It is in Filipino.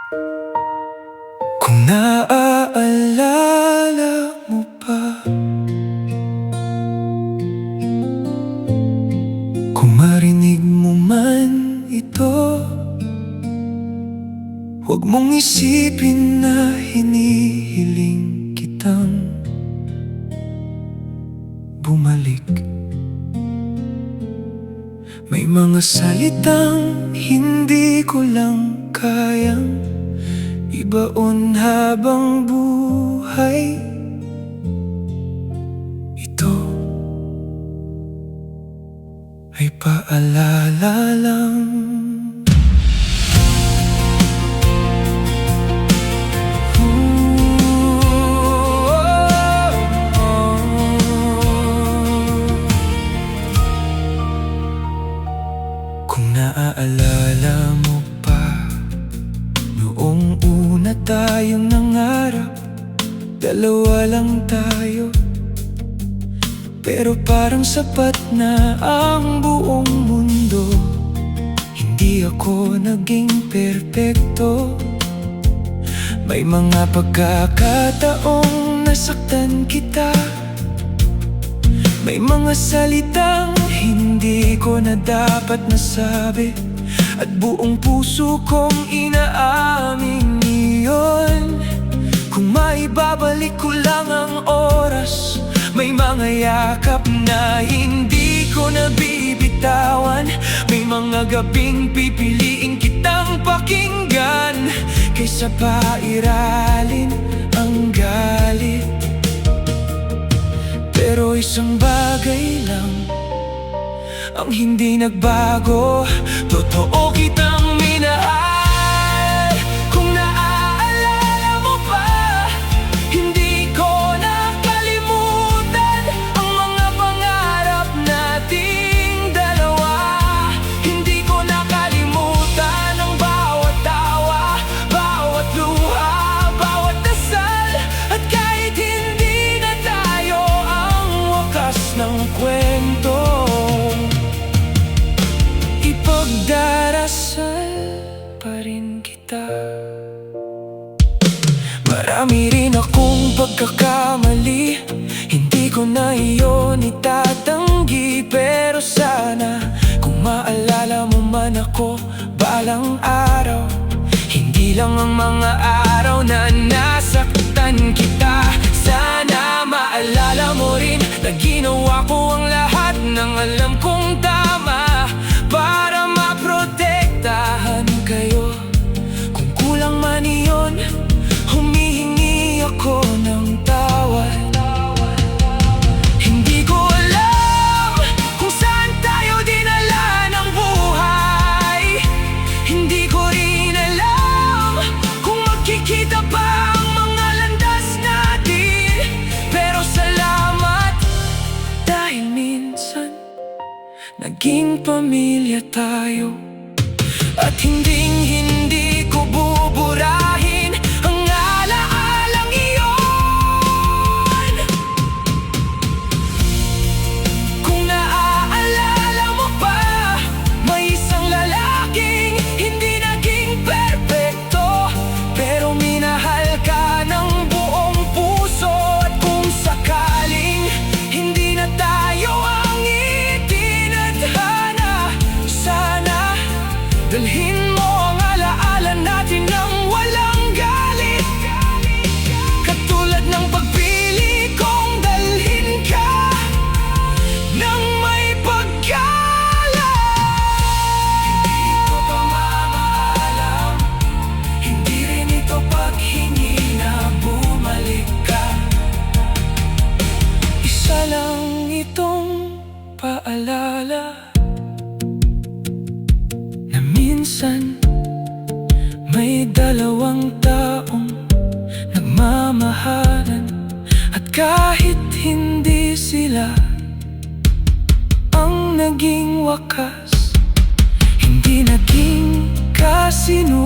Kung naaalala mo pa, kung marinig mo man ito, huwag mong isipin na hinihiling kitang bumalik. May mga salitang hindi ko lang kayang ibaon habang buhay ito ay paalala lang. Kung naaalala mo pa, noong una tayong nangarap, dalawa lang tayo, pero parang sapat na ang buong mundo. Hindi ako naging perpekto, may mga pagkakataong nasaktan kita, may mga salitang hindi ko na dapat nasabi, at buong puso kong inaamin iyon. Kung maibabalik ko lang ang oras, may mga yakap na hindi ko nabibitawan, may mga gabing pipiliin kitang pakinggan kaysa pairalin ang galit. Pero isang bagay lang ang hindi nagbago, totoo kitang minahal. Kung naaalala mo pa, hindi ko nakalimutan ang mga pangarap nating dalawa. Hindi ko nakalimutan ang bawat tawa, bawat luha, bawat dasal. At kahit hindi na tayo ang wakas ng kwento, ipagdarasal pa rin kita. Marami rin akong pagkakamali, hindi ko na iyon itatanggi. Pero sana kung maalala mo man ako balang araw, hindi lang ang mga araw na nasaktan kita. Sana maalala mo rin na ginawa ko ang lahat ng alam kong tama para maprotektahan kayo. Kung kulang man iyon, humihingi ako ng tawad. Hindi ko alam kung saan tayo dinala ng buhay, hindi ko rin alam kung magkikita pa ang mga landas natin. Pero salamat dahil minsan naging pamilya tayo, at hindi ko buburahin ang alaalang iyon. Kung naaalala mo pa, may isang lalaking hindi naging perpekto, pero minahal ka ng buong puso. At kung sakaling hindi na tayo ang itinadhana, sana dalhin mo ang alaala natin ng walang galit, katulad ng pagpili kong dalhin ka ng may paggalang. Hindi ito pamamaalam, hindi rin ito paghingi na bumalik ka. Isa lang itong paalala na minsan may dalawang taong nagmamahalan, at kahit hindi sila ang naging wakas, hindi naging kasino